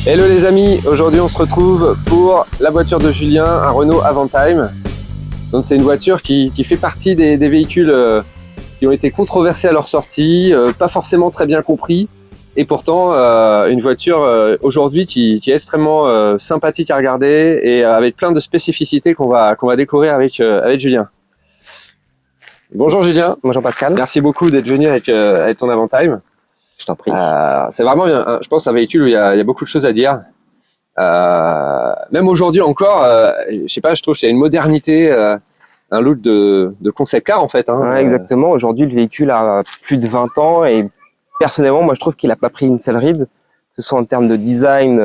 Hello les amis, aujourd'hui on se retrouve pour la voiture de Julien, un Renault Avantime. Donc c'est une voiture qui fait partie des véhicules qui ont été controversés à leur sortie, pas forcément très bien compris, et pourtant une voiture aujourd'hui qui est extrêmement sympathique à regarder et avec plein de spécificités qu'on va découvrir avec Julien. Bonjour Julien. Bonjour Pascal. Merci beaucoup d'être venu avec ton Avantime. Je t'en prie. C'est vraiment, je pense, un véhicule où il y a beaucoup de choses à dire. Même aujourd'hui encore, je sais pas, je trouve qu'il y a une modernité, un look de concept car en fait. Hein. Ouais, exactement. Aujourd'hui, le véhicule a plus de 20 ans et personnellement, moi, je trouve qu'il n'a pas pris une seule ride, que ce soit en termes de design,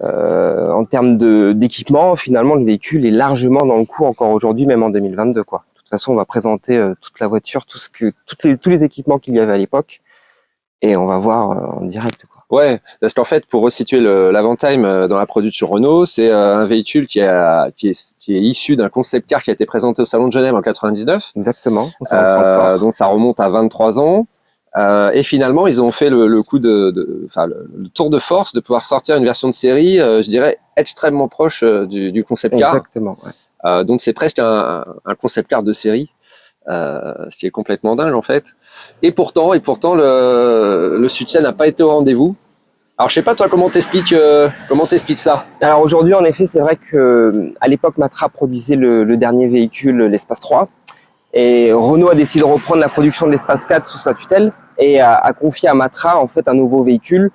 en termes d'équipement. Finalement, le véhicule est largement dans le coup encore aujourd'hui, même en 2022, quoi. De toute façon, on va présenter toute la voiture, tous les équipements qu'il y avait à l'époque. Et on va voir en direct, quoi. Ouais, parce qu'en fait, pour resituer l'Avantime dans la production Renault, c'est un véhicule qui est issu d'un concept car qui a été présenté au Salon de Genève en 99. Exactement. Donc ça remonte à 23 ans. Et finalement, ils ont fait le coup le tour de force de pouvoir sortir une version de série, je dirais, extrêmement proche du concept car. Exactement, ouais. Donc c'est presque un concept car de série. Ce qui est complètement dingue en fait. Et pourtant le succès n'a pas été au rendez-vous. Alors je sais pas toi comment t'expliques ça. Alors aujourd'hui, en effet, c'est vrai que à l'époque, Matra produisait le dernier véhicule, l'Espace 3, et Renault a décidé de reprendre la production de l'Espace 4 sous sa tutelle et a confié à Matra en fait un nouveau véhicule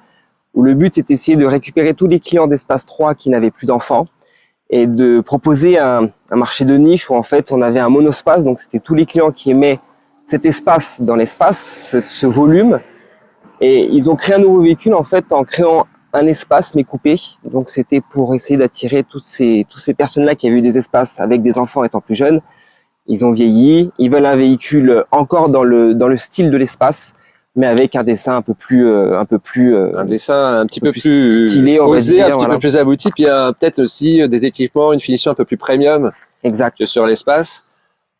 où le but c'était d'essayer de récupérer tous les clients d'Espace 3 qui n'avaient plus d'enfants et de proposer un marché de niche où en fait on avait un monospace, donc c'était tous les clients qui aimaient cet espace dans l'espace, ce volume, et ils ont créé un nouveau véhicule en fait en créant un espace mais coupé, donc c'était pour essayer d'attirer toutes ces personnes-là qui avaient eu des espaces avec des enfants étant plus jeunes. Ils ont vieilli, ils veulent un véhicule encore dans le style de l'espace, mais avec un dessin un dessin un petit peu plus stylé, on va dire, un petit peu plus abouti, puis il y a peut-être aussi des équipements, une finition un peu plus premium que sur l'espace.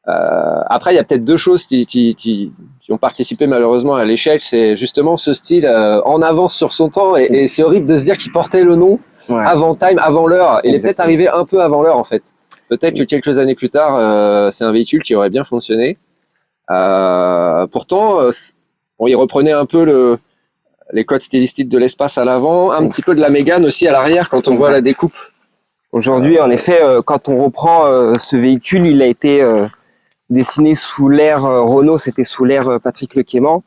Après, il y a peut-être deux choses qui ont participé malheureusement à l'échec, c'est justement ce style en avance sur son temps, et c'est horrible de se dire qu'il portait le nom Avantime avant l'heure. Il est peut-être arrivé un peu avant l'heure en fait. Peut-être que quelques années plus tard, c'est un véhicule qui aurait bien fonctionné. Pourtant, il reprenait un peu les codes stylistiques de l'espace à l'avant, un petit peu de la Mégane aussi à l'arrière quand on voit la découpe. Aujourd'hui, en effet, quand on reprend ce véhicule, il a été dessiné sous l'ère Renault, c'était sous l'ère Patrick Lequément.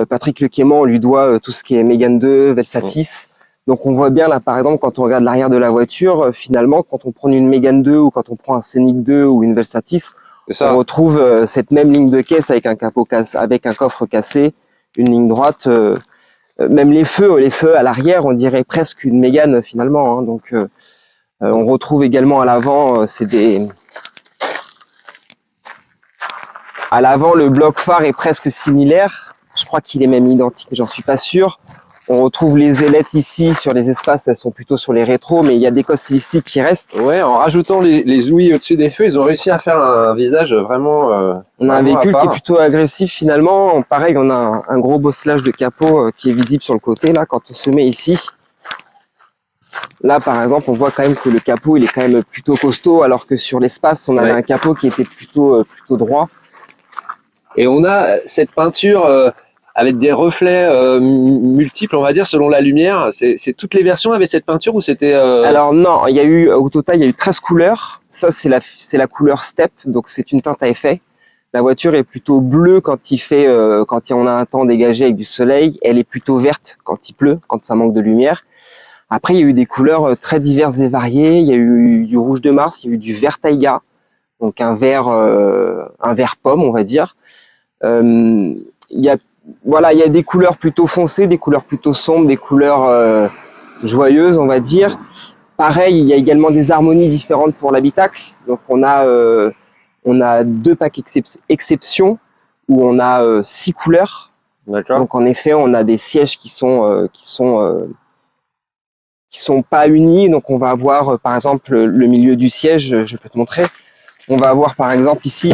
Patrick Lequément, on lui doit tout ce qui est Mégane 2, Velsatis. Donc on voit bien là, par exemple, quand on regarde l'arrière de la voiture, finalement, quand on prend une Mégane 2 ou quand on prend un Scénic 2 ou une Velsatis, on retrouve cette même ligne de caisse avec un capot cassé, avec un coffre cassé, une ligne droite. Même les feux à l'arrière, on dirait presque une Mégane finalement. Hein. Donc on retrouve également à l'avant, à l'avant, le bloc phare est presque similaire. Je crois qu'il est même identique, mais j'en suis pas sûr. On retrouve les ailettes ici sur les espaces, elles sont plutôt sur les rétros, mais il y a des codes stylistiques qui restent. Ouais, en rajoutant les ouïes au-dessus des feux, ils ont réussi à faire un visage vraiment. On a un véhicule qui est plutôt agressif finalement. Pareil, on a un gros bosselage de capot qui est visible sur le côté là quand on se met ici. Là, par exemple, on voit quand même que le capot il est quand même plutôt costaud, alors que sur l'espace, on avait un capot qui était plutôt droit. Et on a cette peinture avec des reflets multiples, on va dire, selon la lumière. C'est toutes les versions avaient cette peinture ou c'était Alors non, il y a eu au total il y a eu 13 couleurs. Ça c'est la couleur Step, donc c'est une teinte à effet. La voiture est plutôt bleue quand on a un temps dégagé avec du soleil. Elle est plutôt verte quand il pleut, quand ça manque de lumière. Après il y a eu des couleurs très diverses et variées. Il y a eu du rouge de Mars, il y a eu du vert taïga, donc un vert pomme on va dire. Il y a des couleurs plutôt foncées, des couleurs plutôt sombres, des couleurs joyeuses, on va dire. Pareil, il y a également des harmonies différentes pour l'habitacle. Donc on a deux packs exception où on a 6 couleurs. D'accord. Donc en effet, on a des sièges qui sont pas unis. Donc on va avoir par exemple le milieu du siège, je peux te montrer. On va avoir par exemple ici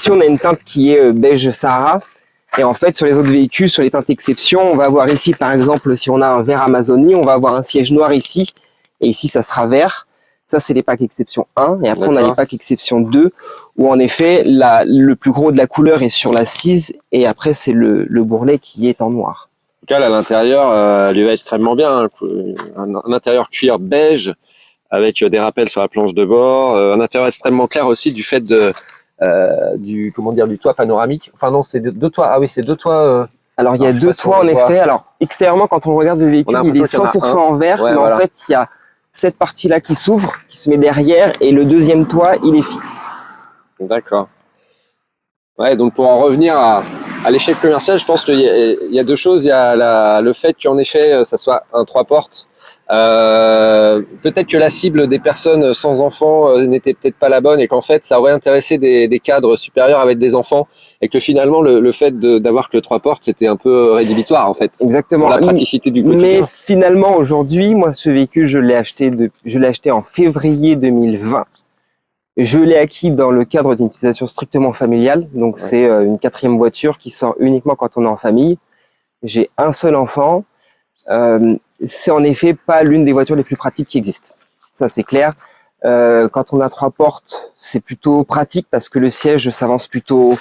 on a une teinte qui est beige Sahara. Et en fait, sur les autres véhicules, sur les teintes exception, on va avoir ici, par exemple, si on a un vert Amazonie, on va avoir un siège noir ici, et ici, ça sera vert. Ça, c'est les packs exception 1. Et après, on a les packs exception 2, où en effet, le plus gros de la couleur est sur l'assise, et après, c'est le bourrelet qui est en noir. En tout cas, à l'intérieur, lui va extrêmement bien. Un intérieur cuir beige, avec des rappels sur la planche de bord. Un intérieur extrêmement clair aussi du fait du toit panoramique. Enfin non, c'est deux toits. Ah oui, c'est deux toits. Alors, il y a deux toits, en effet. Alors, extérieurement, quand on regarde le véhicule, il est 100% en vert, mais en fait, il y a cette partie-là qui s'ouvre, qui se met derrière, et le deuxième toit, il est fixe. D'accord. Ouais, donc pour en revenir à l'échelle commerciale, je pense qu'il y a deux choses. Il y a le fait qu'en effet, ça soit un 3 portes. Peut-être que la cible des personnes sans enfants n'était peut-être pas la bonne et qu'en fait, ça aurait intéressé des cadres supérieurs avec des enfants et que finalement, le fait d'avoir que le 3 portes, c'était un peu rédhibitoire en fait. Exactement. Pour la praticité du quotidien. Mais finalement, aujourd'hui, moi, ce véhicule, je l'ai acheté en février 2020. Je l'ai acquis dans le cadre d'une utilisation strictement familiale. Donc, c'est une 4e voiture qui sort uniquement quand on est en famille. J'ai un seul enfant. C'est en effet pas l'une des voitures les plus pratiques qui existent. Ça, c'est clair. Quand on a 3 portes, c'est plutôt pratique parce que le siège s'avance plutôt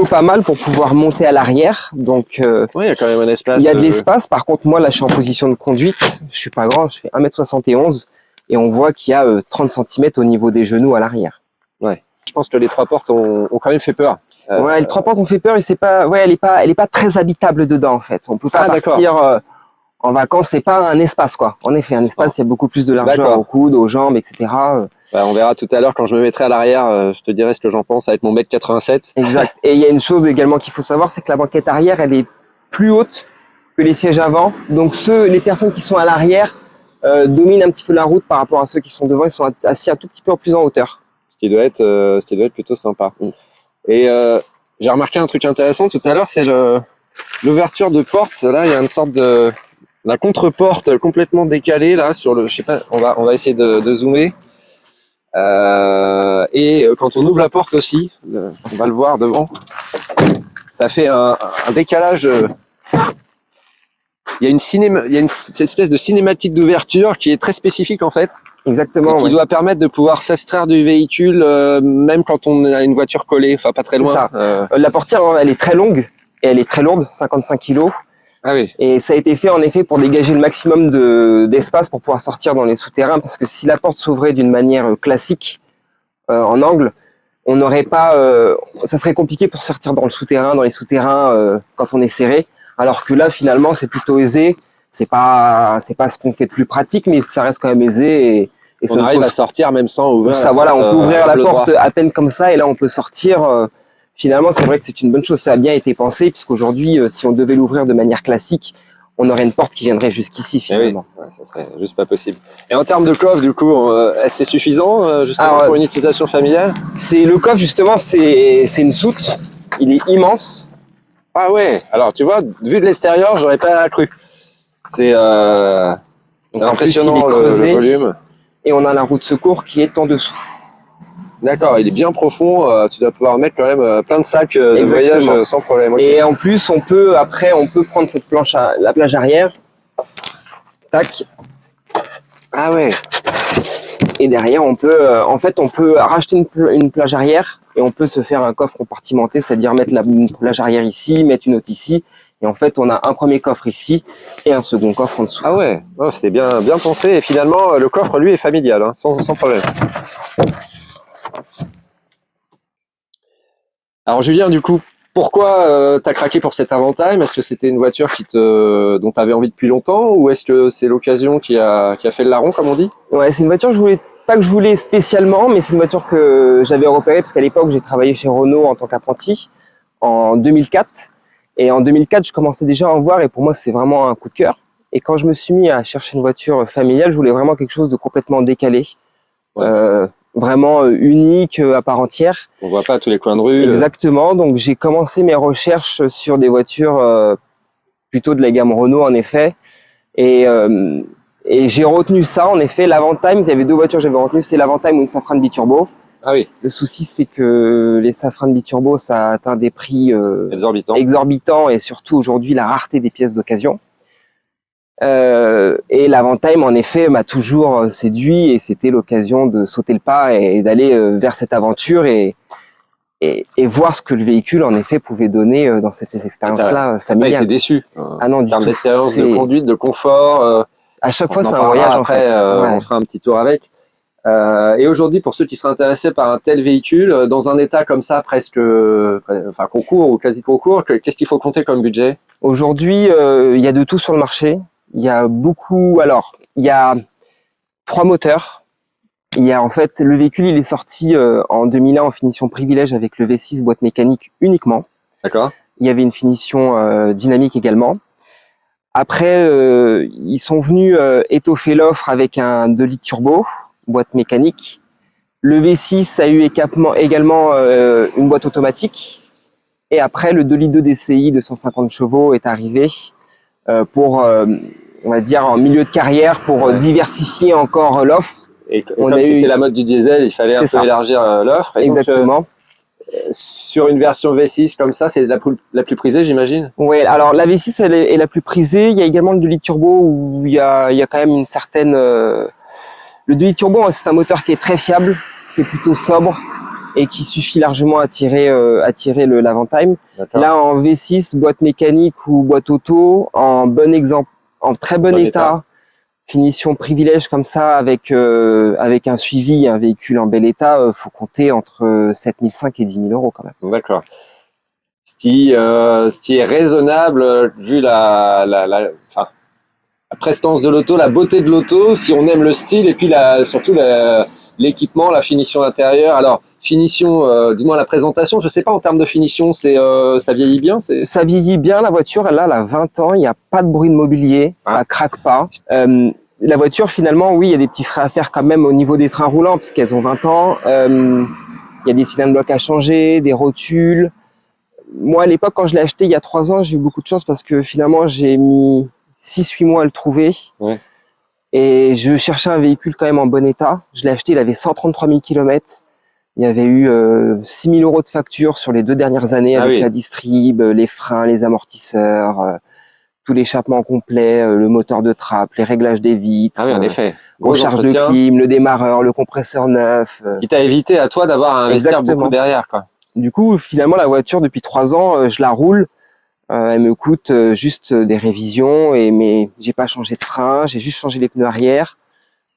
pas mal pour pouvoir monter à l'arrière. Donc, oui, il y a quand même un espace. Il y a de l'espace. Par contre, moi, là, je suis en position de conduite. Je suis pas grand, je fais 1m71 et on voit qu'il y a 30 cm au niveau des genoux à l'arrière. Ouais. Je pense que les 3 portes ont quand même fait peur. Ouais, les 3 portes ont fait peur et c'est pas, ouais, elle est pas très habitable dedans, en fait. On peut pas partir en vacances, c'est pas un espace, quoi. En effet, un espace, il y a beaucoup plus de largeur au coude, aux jambes, etc. Bah, on verra tout à l'heure quand je me mettrai à l'arrière, je te dirai ce que j'en pense avec mon 1m87. Exact. Et il y a une chose également qu'il faut savoir, c'est que la banquette arrière, elle est plus haute que les sièges avant. Donc les personnes qui sont à l'arrière dominent un petit peu la route par rapport à ceux qui sont devant. Ils sont assis un tout petit peu plus en hauteur. Ce qui doit être plutôt sympa. Et j'ai remarqué un truc intéressant tout à l'heure, c'est l'ouverture de porte. Là, il y a une sorte de la contre-porte complètement décalée là sur le. Je sais pas. On va essayer de zoomer. Et quand on ouvre la porte aussi, on va le voir devant, ça fait un décalage. Il y a cette espèce de cinématique d'ouverture qui est très spécifique en fait. Exactement. Et qui doit permettre de pouvoir s'extraire du véhicule même quand on a une voiture collée, enfin pas très loin. C'est ça. La portière, elle est très longue et elle est très lourde, 55 kg. Ah oui. Et ça a été fait en effet pour dégager le maximum d'espace pour pouvoir sortir dans les souterrains, parce que si la porte s'ouvrait d'une manière classique en angle, on n'aurait pas, ça serait compliqué pour sortir dans les souterrains quand on est serré. Alors que là, finalement, c'est plutôt aisé. C'est pas ce qu'on fait de plus pratique, mais ça reste quand même aisé. Et on arrive à sortir même sans ouvrir. Ça, voilà, on peut ouvrir la porte à peine comme ça, et là, on peut sortir. Finalement, c'est vrai que c'est une bonne chose. Ça a bien été pensé, puisqu'aujourd'hui, si on devait l'ouvrir de manière classique, on aurait une porte qui viendrait jusqu'ici, finalement. Oui, ça serait juste pas possible. Et en termes de coffre, du coup, c'est suffisant justement pour une utilisation familiale? Le coffre, justement, c'est une soute. Il est immense. Ah ouais. Alors, tu vois, vu de l'extérieur, j'aurais pas cru. C'est impressionnant le volume. Et on a la roue de secours qui est en dessous. D'accord, il est bien profond. Tu dois pouvoir mettre quand même plein de sacs de voyage sans problème. Okay. Et en plus, on peut prendre cette planche, la plage arrière. Tac. Ah ouais. Et derrière, on peut racheter une plage arrière et on peut se faire un coffre compartimenté, c'est-à-dire mettre une plage arrière ici, mettre une autre ici. Et en fait, on a un premier coffre ici et un second coffre en dessous. Ah ouais, c'était bien pensé. Et finalement, le coffre, lui, est familial, hein, sans problème. Alors Julien, du coup, pourquoi t'as craqué pour cet Avantime? Est-ce que c'était une voiture dont tu avais envie depuis longtemps, ou est-ce que c'est l'occasion qui a fait le larron, comme on dit? Ouais, c'est une voiture que je voulais spécialement, mais c'est une voiture que j'avais repérée parce qu'à l'époque, j'ai travaillé chez Renault en tant qu'apprenti en 2004. Et en 2004, je commençais déjà à en voir et pour moi, c'est vraiment un coup de cœur. Et quand je me suis mis à chercher une voiture familiale, je voulais vraiment quelque chose de complètement décalé. Ouais. Vraiment unique, à part entière. On voit pas tous les coins de rue. Exactement. Donc, j'ai commencé mes recherches sur des voitures plutôt de la gamme Renault, en effet. Et j'ai retenu ça, en effet, l'Avantime. Il y avait deux voitures que j'avais retenues. C'était l'Avantime ou une Safran biturbo. Ah oui, Le souci, c'est que les Safran biturbo, ça a atteint des prix exorbitant. exorbitants et surtout aujourd'hui la rareté des pièces d'occasion. Et l'Avantime, en effet, m'a toujours séduit et c'était l'occasion de sauter le pas et d'aller vers cette aventure et voir ce que le véhicule, en effet, pouvait donner dans cette expérience-là T'as pas familiale. été déçu Ah non, en du termes tout. d'expérience, de C'est conduite, de confort. à chaque On fois, en c'est un parlera voyage en après, fait. on Ouais. fera un petit tour avec. Et aujourd'hui, pour ceux qui seraient intéressés par un tel véhicule, dans un état comme ça, presque, enfin concours ou quasi concours, qu'est-ce qu'il faut compter comme budget? Aujourd'hui, il y a de tout sur le marché. Il y a beaucoup. Alors, il y a 3 moteurs. Il y a en fait le véhicule, il est sorti en 2001 en finition privilège avec le V6 boîte mécanique uniquement. D'accord. Il y avait une finition dynamique également. Après, ils sont venus étoffer l'offre avec un 2 litres turbo, boîte mécanique. Le V6 a eu également une boîte automatique. Et après, le 2 litres de DCI de 150 chevaux est arrivé pour, on va dire, en milieu de carrière, pour Ouais. diversifier encore l'offre. Et On comme a c'était eu- la mode du diesel, il fallait un C'est peu ça. élargir l'offre. Et donc, Exactement. sur une version V6 comme ça, c'est la plus prisée, j'imagine? Ouais, alors la V6 elle est la plus prisée. Il y a également le 2 litres turbo où il y a quand même une certaine. Le 2 litres turbo, c'est un moteur qui est très fiable, qui est plutôt sobre et qui suffit largement à tirer l'Avantime. D'accord. Là en V6, boîte mécanique ou boîte auto, en très bon état, finition privilège comme ça avec un suivi, un véhicule en bel état, faut compter entre 7 500 et 10 000 euros quand même. D'accord. Ce qui est raisonnable vu enfin, la prestance de l'auto, la beauté de l'auto, si on aime le style et puis surtout l'équipement, la finition intérieure. Alors, finition, du moins la présentation, je sais pas en termes de finition, ça vieillit bien, Ça vieillit bien, la voiture, elle a 20 ans, il n'y a pas de bruit de mobilier, ça craque pas. La voiture, finalement, oui, il y a des petits frais à faire quand même au niveau des trains roulants, parce qu'elles ont 20 ans. Il y a des cylindres blocs à changer, des rotules. Moi, à l'époque, quand je l'ai acheté il y a 3 ans, j'ai eu beaucoup de chance parce que finalement, j'ai mis 6-8 mois à le trouver. Ouais. Et je cherchais un véhicule quand même en bon état. Je l'ai acheté, il avait 133 000 km. Il y avait eu 6 000 euros de facture sur les 2 dernières années avec la distrib, les freins, les amortisseurs, tout l'échappement complet, le moteur de trappe, les réglages des vitres. Ah oui, en effet. Recharge de clim, le démarreur, le compresseur neuf. Qui t'a évité à toi d'avoir à investir beaucoup derrière, quoi. Du coup, finalement, la voiture, depuis 3 ans, je la roule. Elle me coûte juste des révisions, mais j'ai pas changé de frein, j'ai juste changé les pneus arrière,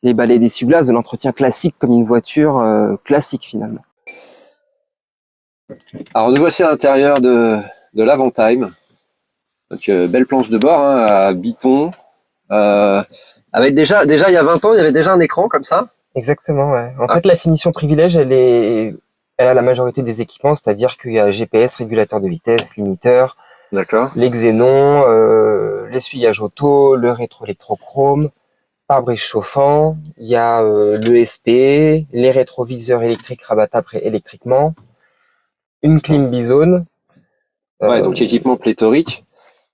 les balais d'essuie-glace, de l'entretien classique comme une voiture classique finalement. Alors nous voici à l'intérieur de l'Avantime. Donc belle planche de bord hein, à Biton. Avec déjà il y a 20 ans, il y avait déjà un écran comme ça. Exactement, ouais. En fait, la finition privilège, elle a la majorité des équipements, c'est-à-dire qu'il y a GPS, régulateur de vitesse, limiteur, les xénons, l'essuyage auto, le rétroélectrochrome, pare-brise chauffant, il y a l'ESP, les rétroviseurs électriques rabattables électriquement, une clim bizone. Ouais, donc équipement pléthorique.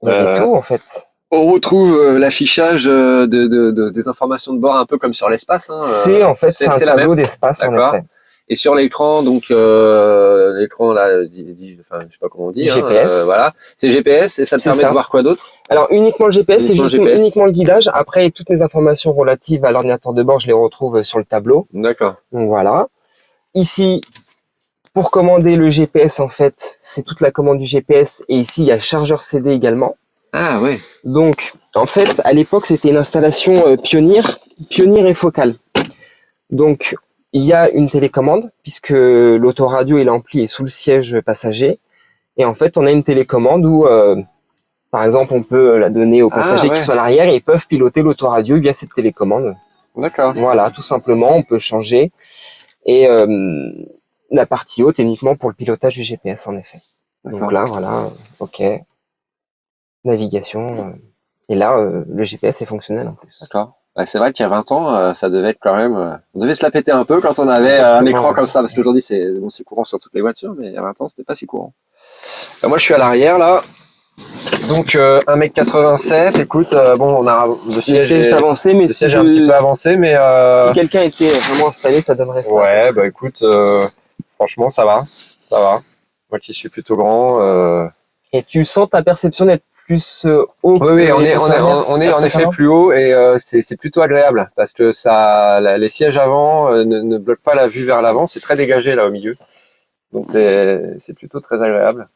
Il y avait tout en fait. On retrouve l'affichage des informations de bord un peu comme sur l'espace. Hein. C'est en fait c'est un tableau d'espace en effet. Et sur l'écran, donc l'écran là, enfin je sais pas comment on dit. GPS. Hein, voilà, c'est GPS et ça te permet de voir quoi d'autre? Alors uniquement le GPS, c'est juste uniquement le guidage. Après toutes les informations relatives à l'ordinateur de bord, je les retrouve sur le tableau. D'accord. Donc voilà. Ici, pour commander le GPS en fait, c'est toute la commande du GPS et ici il y a chargeur CD également. Ah ouais. Donc en fait à l'époque c'était une installation pionnière et focale. Donc il y a une télécommande puisque l'autoradio et l'ampli est sous le siège passager et en fait on a une télécommande où par exemple on peut la donner aux passagers qui sont à l'arrière et ils peuvent piloter l'autoradio via cette télécommande. D'accord. Voilà, tout simplement on peut changer et la partie haute est uniquement pour le pilotage du GPS en effet. Donc là voilà, ok, navigation et là le GPS est fonctionnel en plus. D'accord. Ouais, c'est vrai qu'il y a 20 ans, ça devait être quand même. On devait se la péter un peu quand on avait un écran comme ça, parce qu'aujourd'hui c'est courant sur toutes les voitures, mais il y a 20 ans c'était pas si courant. Moi je suis à l'arrière là. Donc 1m87, écoute, bon, on a le siège est avancé, mais le siège est un petit peu avancé, mais si quelqu'un était vraiment installé, ça donnerait ça. ouais, bah écoute, franchement, ça va. Moi qui suis plutôt grand. Et tu sens ta perception d'être plus haut Oui, que on est les en effet précédents plus haut et c'est plutôt agréable parce que les sièges avant ne bloquent pas la vue vers l'avant, c'est très dégagé là au milieu. Donc c'est plutôt très agréable.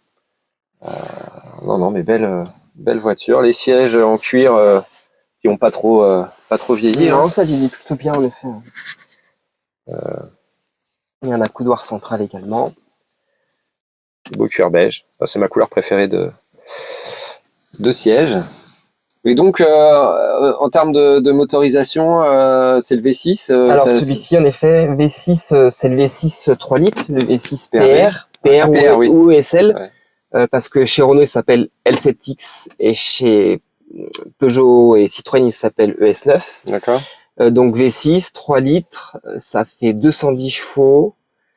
Non, mais belle voiture. Les sièges en cuir qui ont pas trop vieilli. Non, Hein. ça vieillit plutôt bien en effet. Il y a un accoudoir central également. Beau cuir beige. Ça, c'est ma couleur préférée de siège. Et donc, en termes de motorisation, c'est le V6. Alors celui-ci, en effet, V6, c'est le V6 3 litres, le V6 PR, PR, oui. ou ESL, Ouais. parce que chez Renault, il s'appelle L7X et chez Peugeot et Citroën, il s'appelle ES9. D'accord. Donc V6, 3 litres, ça fait 210 chevaux.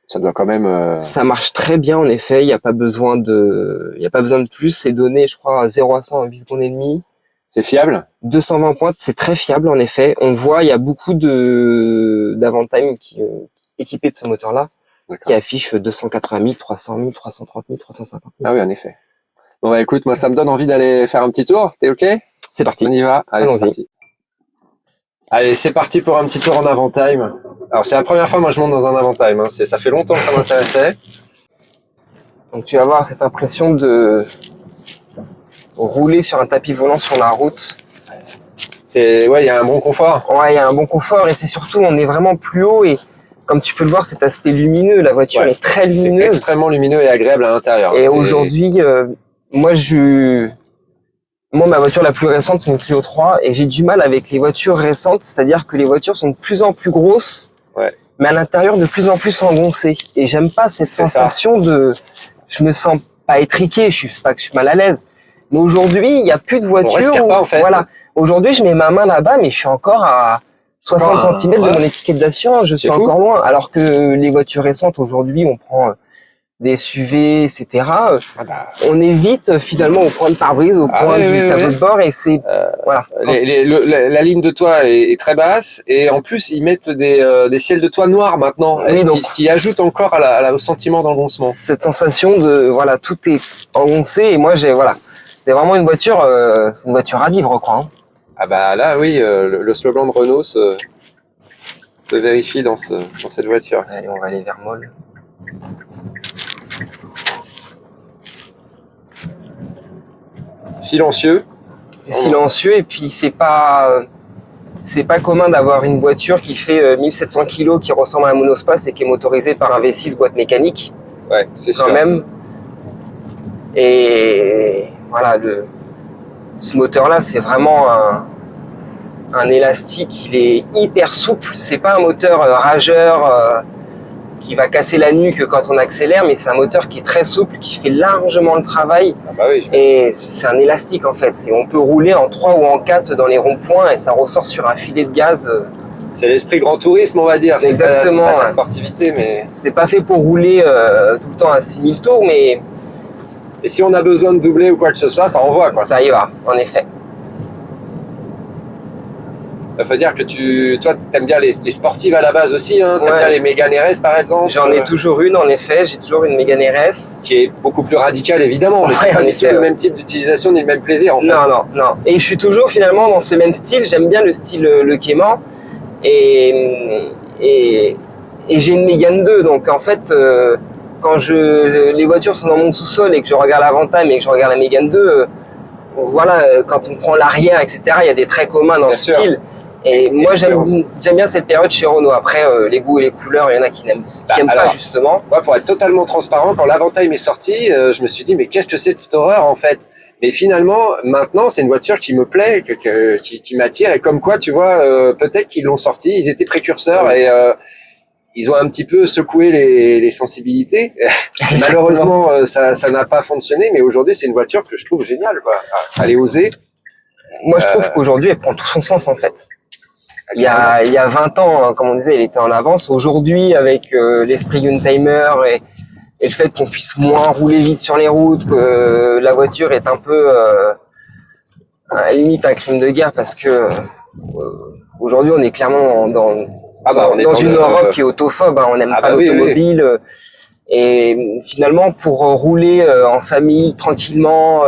Ça doit quand même. Ça marche très bien, en effet, il n'y a pas besoin de plus. C'est donné, je crois, à 0 à 100 en 8 secondes et demie. C'est fiable. 220 points, c'est très fiable en effet. On voit, il y a beaucoup d'Avantime qui équipés de ce moteur-là, qui affiche 280 000, 300 000, 330 000, 350 000. Ah oui, en effet. Bon, bah, écoute, moi, ça me donne envie d'aller faire un petit tour. T'es OK? C'est parti. On y va. Allez, c'est parti. Allez, c'est parti pour un petit tour en Avantime. Alors, c'est la première fois, moi, je monte dans un Avantime. Hein. Ça fait longtemps que ça m'intéressait. Donc, tu vas avoir cette impression de rouler sur un tapis volant sur la route. Ouais, il y a un bon confort. Ouais, il y a un bon confort et c'est surtout, on est vraiment plus haut et comme tu peux le voir, cet aspect lumineux, la voiture est très lumineuse. C'est extrêmement lumineux et agréable à l'intérieur. Et aujourd'hui, moi, ma voiture la plus récente, c'est une Clio 3 et j'ai du mal avec les voitures récentes, c'est-à-dire que les voitures sont de plus en plus grosses, mais à l'intérieur de plus en plus engoncées. Et j'aime pas cette sensation je me sens pas étriqué, c'est pas que je suis mal à l'aise. Mais aujourd'hui, il n'y a plus de voiture. On respire pas, en fait. Voilà. Aujourd'hui, je mets ma main là-bas, mais je suis encore à 60 cm de mon étiquette d'assurance, je suis encore loin. Alors que les voitures récentes, aujourd'hui, on prend des SUV, etc. On évite finalement au point de pare-brise, au point du tableau de bord, et c'est voilà. La ligne de toit est très basse et en plus ils mettent des ciels de toit noirs maintenant, ce qui ajoute encore au sentiment d'engoncement. Cette sensation de tout est engoncé et moi c'est vraiment une voiture à vivre quoi. Hein. Ah bah là oui, le slogan de Renault se vérifie dans cette voiture. Allez, on va aller vers Molle. Silencieux. Silencieux et puis c'est pas commun d'avoir une voiture qui fait 1700 kg, qui ressemble à un monospace et qui est motorisée par un V6 boîte mécanique. Ouais, c'est sûr. Quand même. Et voilà, ce moteur-là, c'est vraiment un élastique. Il est hyper souple. C'est pas un moteur rageur qui va casser la nuque quand on accélère, mais c'est un moteur qui est très souple, qui fait largement le travail. Ah bah oui, et c'est un élastique en fait. On peut rouler en 3 ou en 4 dans les ronds-points et ça ressort sur un filet de gaz. C'est l'esprit grand tourisme, on va dire. Exactement. C'est pas de la sportivité, mais c'est pas fait pour rouler tout le temps à 6000 tours, mais et si on a besoin de doubler ou quoi que ce soit, ça envoie quoi. Ça y va, en effet. Il faut dire que toi, t'aimes bien les sportives à la base aussi, hein. T'aimes bien les Mégane RS par exemple. J'en ai toujours une, en effet. J'ai toujours une Mégane RS. Qui est beaucoup plus radicale évidemment, mais c'est pas du tout le même type d'utilisation ni le même plaisir en fait. Non. Et je suis toujours finalement dans ce même style. J'aime bien le style Le Cayman. Et j'ai une Mégane 2. Donc en fait, quand les voitures sont dans mon sous-sol et que je regarde l'Avantime et que je regarde la Mégane 2, quand on prend l'arrière, etc., il y a des traits communs dans le style. Et moi, j'aime bien cette période chez Renault. Après, les goûts et les couleurs, il y en a qui n'aiment pas, justement. Moi, pour être totalement transparent, quand l'Avantime est sorti, je me suis dit, mais qu'est-ce que c'est de cette horreur, en fait? Mais finalement, maintenant, c'est une voiture qui me plaît, qui m'attire. Et comme quoi, tu vois, peut-être qu'ils l'ont sorti, ils étaient précurseurs et ils ont un petit peu secoué les sensibilités. Malheureusement, ça n'a pas fonctionné. Mais aujourd'hui, c'est une voiture que je trouve géniale, quoi. Elle est osée. Moi, je trouve qu'aujourd'hui, elle prend tout son sens, en fait. Il y a 20 ans, comme on disait, elle était en avance. Aujourd'hui, avec l'esprit Youngtimer et le fait qu'on puisse moins rouler vite sur les routes, que la voiture est un peu à la limite un crime de guerre parce que aujourd'hui on est clairement dans une Europe qui est autophobe, hein, on n'aime pas l'automobile. Oui. Et finalement, pour rouler en famille tranquillement,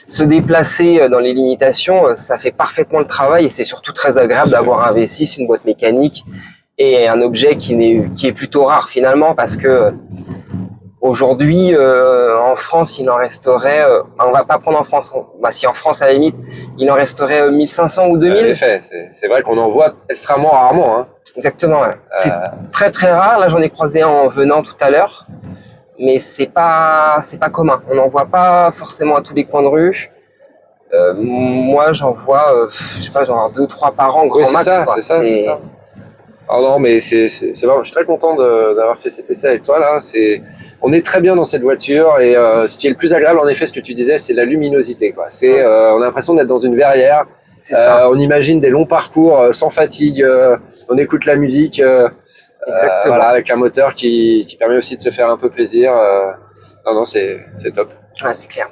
se déplacer dans les limitations, ça fait parfaitement le travail et c'est surtout très agréable d'avoir un V6, une boîte mécanique et un objet qui est plutôt rare finalement parce que aujourd'hui, en France, il en resterait, on va pas prendre en France, si en France à la limite, il en resterait 1500 ou 2000. En effet, c'est vrai qu'on en voit extrêmement rarement. Hein. Exactement, ouais. C'est très très rare. Là, j'en ai croisé un en venant tout à l'heure, mais c'est pas commun. On n'en voit pas forcément à tous les coins de rue. Moi, j'en vois, je sais pas, genre 2-3 par an, grand max. C'est ça. Oh non, mais c'est vraiment, je suis très content d'avoir fait cet essai avec toi là. On est très bien dans cette voiture et ce qui est le plus agréable, en effet, ce que tu disais, c'est la luminosité, quoi. On a l'impression d'être dans une verrière. On imagine des longs parcours sans fatigue. On écoute la musique, voilà, avec un moteur qui permet aussi de se faire un peu plaisir. Non, c'est top. Ouais, c'est clair.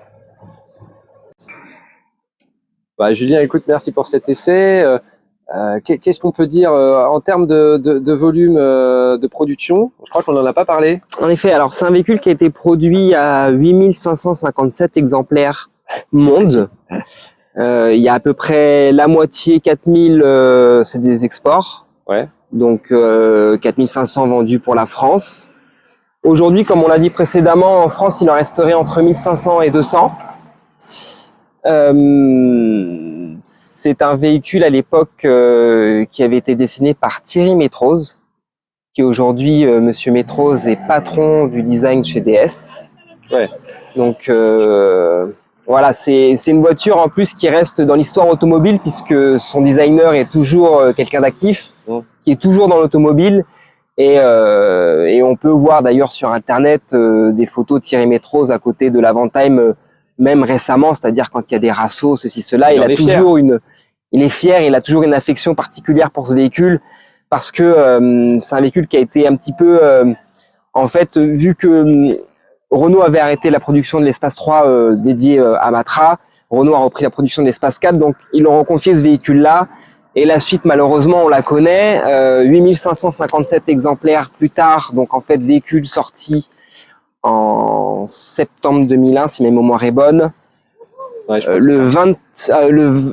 Bah, Julien, écoute, merci pour cet essai. Qu'est-ce qu'on peut dire en termes de volume de production? Je crois qu'on n'en a pas parlé. En effet, alors c'est un véhicule qui a été produit à 8557 exemplaires monde. Il y a à peu près la moitié, 4000, c'est des exports. Ouais. Donc 4500 vendus pour la France. Aujourd'hui, comme on l'a dit précédemment, en France, il en resterait entre 1500 et 200. C'est un véhicule à l'époque qui avait été dessiné par Thierry Métrose, qui aujourd'hui, Monsieur Métrose est patron du design chez DS. Ouais. Donc voilà, c'est une voiture en plus qui reste dans l'histoire automobile puisque son designer est toujours quelqu'un d'actif, qui est toujours dans l'automobile. Et on peut voir d'ailleurs sur Internet des photos de Thierry Métrose à côté de l'Avantime, même récemment, c'est-à-dire quand il y a des rassos, ceci, cela. Il est fier, il a toujours une affection particulière pour ce véhicule parce que c'est un véhicule qui a été un petit peu, en fait, vu que Renault avait arrêté la production de l'Espace 3 dédié à Matra, Renault a repris la production de l'Espace 4, donc ils leur ont confié ce véhicule-là. Et la suite, malheureusement, on la connaît. 8557 exemplaires plus tard, donc en fait, véhicule sorti en septembre 2001, si ma mémoire est bonne. Ouais, le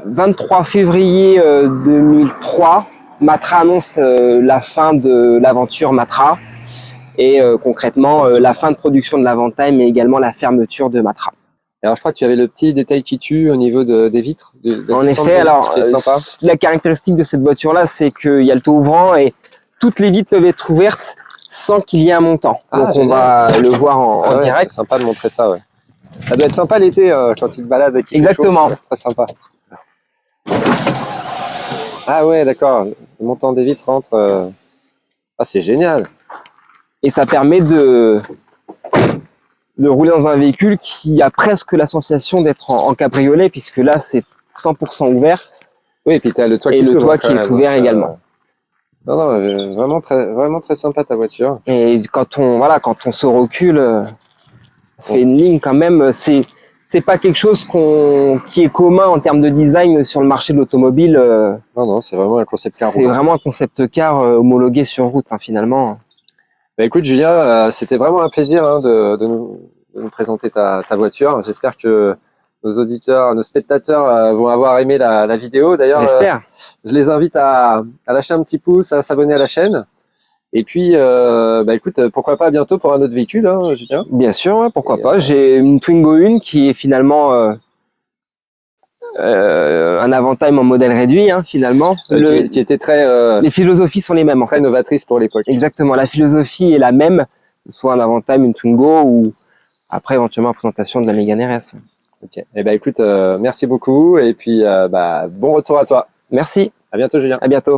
23 février 2003, Matra annonce la fin de l'aventure Matra. Et concrètement, la fin de production de l'Avantime, mais également la fermeture de Matra. Alors, je crois que tu avais le petit détail qui tue au niveau des vitres. En effet, alors, la caractéristique de cette voiture-là, c'est qu'il y a le toit ouvrant et toutes les vitres peuvent être ouvertes sans qu'il y ait un montant. Donc, on va le voir en direct. C'est sympa de montrer ça, ouais. Ça doit être sympa l'été quand tu te balades avec. Exactement. Chaud, très sympa. Ah ouais, d'accord. Le montant des vitres rentre. Ah, c'est génial. Et ça permet de rouler dans un véhicule qui a presque la sensation d'être en cabriolet, puisque là, c'est 100% ouvert. Oui, et puis tu as le toit qui est ouvert également. Non, vraiment très sympa ta voiture. Et quand on se recule, on fait une ligne quand même. C'est pas quelque chose qui est commun en termes de design sur le marché de l'automobile. Non, c'est vraiment un concept car. C'est vraiment un concept car homologué sur route, hein, finalement. Bah écoute Julien, c'était vraiment un plaisir de nous présenter ta voiture. J'espère que nos auditeurs, nos spectateurs vont avoir aimé la vidéo. D'ailleurs, j'espère. Je les invite à lâcher un petit pouce, à s'abonner à la chaîne. Et puis, écoute, pourquoi pas à bientôt pour un autre véhicule, hein, Julien? Bien sûr, ouais, pourquoi pas. J'ai une Twingo 1 qui est finalement un Avantime en modèle réduit, hein, finalement. Qui était très. Les philosophies sont les mêmes, en fait. Très novatrice pour l'époque. Exactement. La philosophie est la même, que ce soit un Avantime, une Twingo ou après éventuellement la présentation de la Mégane RS. Ok. Eh ben écoute, merci beaucoup et puis bon retour à toi. Merci. À bientôt, Julien. À bientôt.